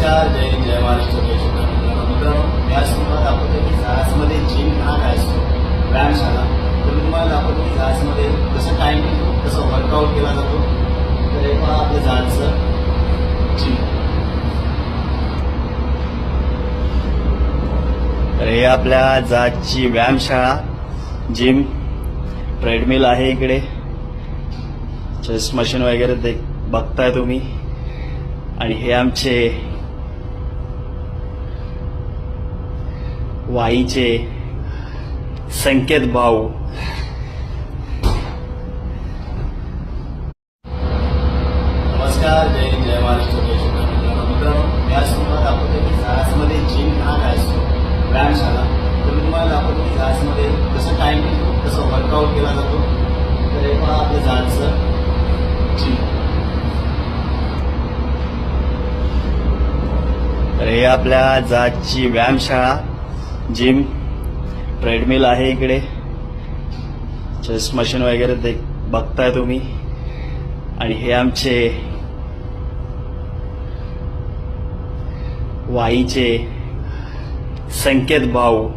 नमस्कार, जय हिंद, जय महाराष्ट्र, जय शिवराय. मित्रांनो, मी आज तुम्हाला दाखवतो की जहाजमध्ये जिम हा काय असतो, व्यायामशाला. तर मी तुम्हाला दाखवतो की जहाजमध्ये कसं टाइम कसं वर्कआउट केला जातो. तर हे पहा आपलं जहाजचं जिम. तर हे आपल्या जहाजची व्यायामशाळा जिम. ट्रेडमिल आहे इकडे, चेस्ट मशीन वगैरे बघताय तुम्ही. आणि हे आमचे वाईचे संकेत भाऊ. नमस्कार, जय हिंद, जय महाराष्ट्र, जय शिवराय. मित्रांनो, मी आज तुम्हाला दाखवतो की जहाजमध्ये जिम हा काय असतो, व्यायामशाला. तर मी तुम्हाला दाखवतो की जहाजमध्ये कसं टाइम कसं वर्कआउट केला जातो. तर हे पहा आपलं जहाजचं जिम. तर हे आपल्या जहाजची व्यायामशाळा जिम. ट्रेडमिल आहे इकडे, चेस्ट मशीन वगैरे बघताय तुम्ही. आणि हे आमचे वाईचे संकेत भाऊ.